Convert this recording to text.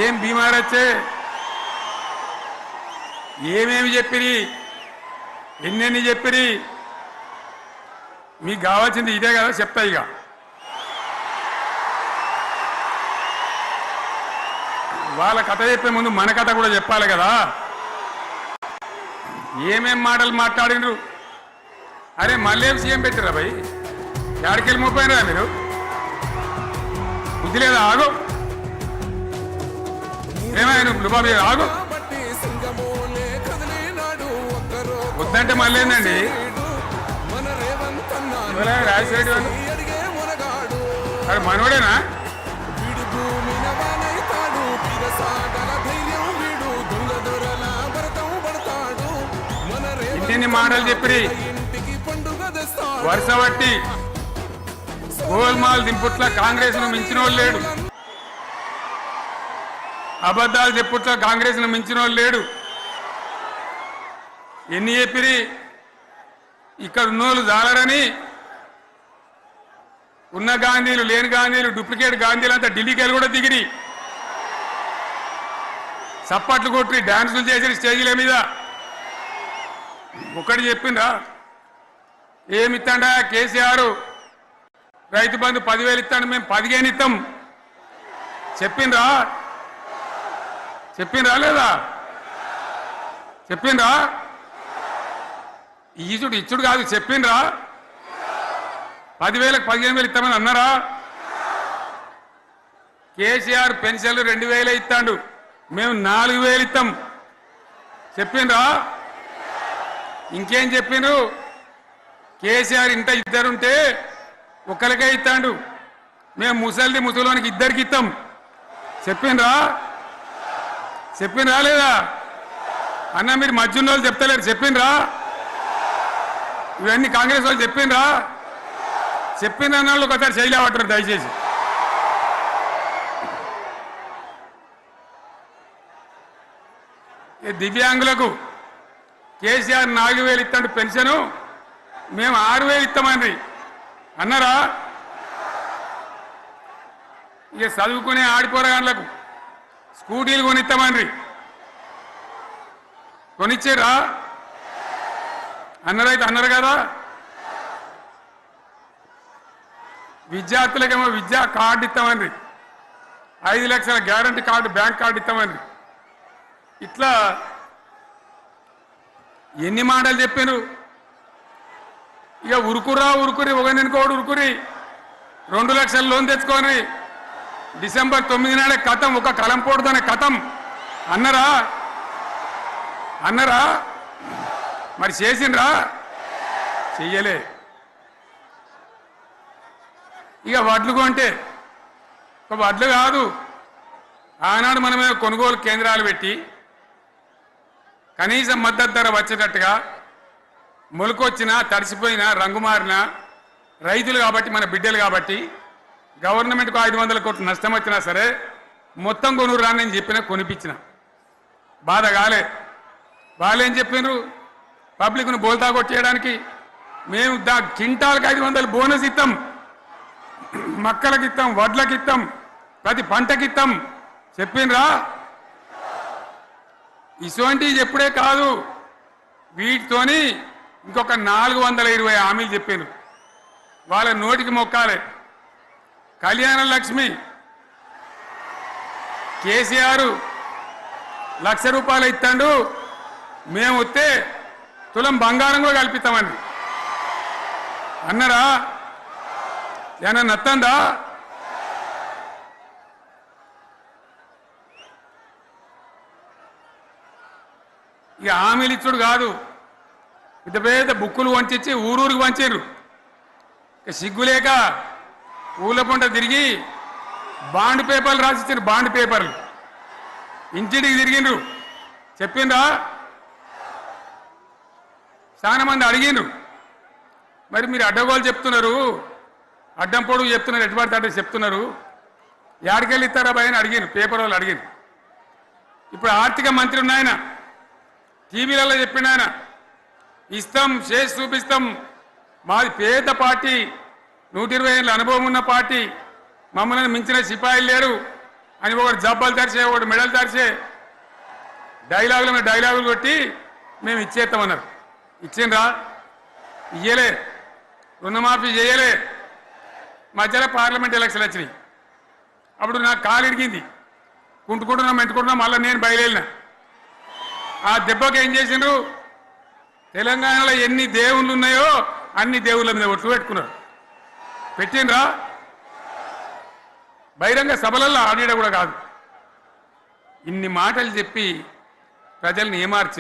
ఏం బీమారొచ్చే ఏమేమి చెప్పిరి ఎన్నెన్ని చెప్పిరి మీకు కావాల్సింది ఇదే కదా చెప్తా ఇక వాళ్ళ కథ చెప్పే ముందు మన కథ కూడా చెప్పాలి కదా ఏమేం మాటలు మాట్లాడినరు అరే మళ్ళీ సీఎం పెట్టిరా భయ్ ఎక్కడికెళ్ళి మోపోయినరా మీరు బుద్ధి లేదా ఆగు ఏమైనా బాబు ఆగు వద్దంటే మళ్ళీ ఏందండి రాజశేఖర్ అరే మనోడేనా ఇన్ని మాటలు చెప్పి వరుస బట్టి గోల్మాల్ దింపుట్ల కాంగ్రెస్ ను మించిన వాళ్ళు లేడు అబద్ధాలు చెప్పుట్ల కాంగ్రెస్ ను మించిన వాళ్ళు లేడు ఎన్ని చెప్పిరి ఇక్కడ ఉన్నోళ్ళు జాలరని ఉన్న గాంధీలు లేని గాంధీలు డూప్లికేట్ గాంధీలు అంతా ఢిల్లీకి వెళ్ళి కూడా దిగిరి చప్పట్లు కొట్టి డాన్సులు చేసిన స్టేజీల మీద ఒకటి చెప్పిండ్రా ఏమిత్తాడా కేసీఆర్ రైతు బంధు 10,000 ఇస్తాడు మేము 15 ఇస్తాం చెప్పిండ్రా లేదా చెప్పిండ్రా ఇచ్చుడు కాదు చెప్పిండ్రా 10,000కు 15,000 ఇస్తామని అన్నారా కేసీఆర్ పెన్షన్లు 2,000 ఇస్తాడు మేము 4,000 ఇస్తాం చెప్పిండ్రా ఇంకేం చెప్పిండ్రు కేసీఆర్ ఇంట ఇద్దరుంటే ఒక్కరికే ఇస్తాడు మేము ముసలోనికి ఇద్దరికి ఇస్తాం చెప్పిండ్రా లేదా అన్న మీరు మధ్యున్న వాళ్ళు చెప్తలేరు చెప్పిండ్రా ఇవన్నీ కాంగ్రెస్ వాళ్ళు చెప్పిండ్రా చెప్పిన వాళ్ళు ఒకసారి శైలపట్టరు దయచేసి దివ్యాంగులకు కేసీఆర్ 4,000 ఇస్తాడు పెన్షను మేము 6,000 ఇస్తామని అన్నారా ఇక చదువుకునే ఆడిపోరగాళ్ళకు స్కూటీలు కొనిస్తామని కొనిచ్చారా అన్నారైతే అన్నారు కదా విద్యార్థులకేమో విద్యా కార్డు ఇస్తామని 5 లక్షల గ్యారంటీ కార్డు బ్యాంక్ కార్డు ఇస్తామని ఇట్లా ఎన్ని మాటలు చెప్పారు ఇక ఉరుకురి ఒకరినికోడు ఉరుకురి 2 లక్షల లోన్ తెచ్చుకొని డిసెంబర్ 9 నాడే కథం ఒక కలంపోడుతోనే కథం అన్నరా మరి చేసిండ్రా చెయ్యలే ఇక వడ్లు కొంటే ఒక వడ్లు కాదు ఆనాడు మనమే కొనుగోలు కేంద్రాలు పెట్టి కనీసం మద్దతు ధర వచ్చేటట్టుగా మొలకొచ్చినా తడిసిపోయినా రంగు మారినా రైతులు కాబట్టి మన బిడ్డలు కాబట్టి గవర్నమెంట్కు 500 కోట్లు నష్టం వచ్చినా సరే మొత్తం కొనురాని నేను చెప్పినా కొనిపించిన బాధ కాలే వాళ్ళేం చెప్పినారు పబ్లిక్ను బోల్తా కొట్టేయడానికి మేము క్వింటాల్కి 500 బోనస్ ఇస్తాం మక్కలకి ఇస్తాం వడ్లకి ఇస్తాం ప్రతి పంటకి ఇస్తాం చెప్పిండ్రా ఇటువంటివి చెప్పుడే కాదు వీటితోని ఇంకొక 420 హామీలు చెప్పాను వాళ్ళ నోటికి మొక్కాలి కళ్యాణ లక్ష్మి కేసీఆర్ ₹1,00,000 ఇస్తాడు మేము వస్తే తులం బంగారం కూడా కల్పిస్తామని అన్నారా ఏమన్నా నత్తందా ఇక హామీలు ఇచ్చుడు కాదు పెద్ద పెద్ద బుక్కులు వంచి ఊరూరికి వంచారు ఇక సిగ్గులేక ఊళ్ళ పంట తిరిగి బాండ్ పేపర్లు రాసిచ్చారు బాండ్ పేపర్లు ఇంటికి తిరిగిండ్రు చెప్పిండ్రా చాలా మంది అడిగిండ్రు మరి మీరు అడ్డగోలు చెప్తున్నారు అడ్డం పొడుగు చెప్తున్నారు ఎటుపడితే అంటే చెప్తున్నారు యాడికెళ్ళి ఇస్తారా భయ అని అడిగిండ్రు పేపర్ వాళ్ళు అడిగిండ్రు ఇప్పుడు ఆర్థిక మంత్రి ఉన్నాయన టీవీలలో చెప్పిన ఆయన ఇస్తాం చేసి చూపిస్తాం మాది పేద పార్టీ 120 ఏళ్ళ అనుభవం ఉన్న పార్టీ మమ్మల్ని మించిన సిపాయిలు లేరు అని ఒకటి జబ్బాలు తరిచే ఒకటి మెడలు తరిచే డైలాగుల మీద డైలాగులు కొట్టి మేము ఇచ్చేస్తామన్నారు. ఇచ్చిండ్రా? ఇయ్యలే. రుణమాఫీ చేయలే. మధ్యలో పార్లమెంట్ ఎలక్షన్ వచ్చినాయి. అప్పుడు నాకు కాలు ఇడిగింది. కుంటుకుంటున్నాం మెంటుకుంటున్నాం. మళ్ళీ నేను బయలుదేరిన. ఆ దెబ్బకి ఏం చేసిండ్రు? తెలంగాణలో ఎన్ని దేవుళ్ళు ఉన్నాయో అన్ని దేవుళ్ళ మీద ఒట్లు పెట్టుకున్నారు. పెట్టిండ్రా? బహిరంగ సభలలో ఆడిడ కూడా కాదు. ఇన్ని మాటలు చెప్పి ప్రజల్ని ఏమార్చి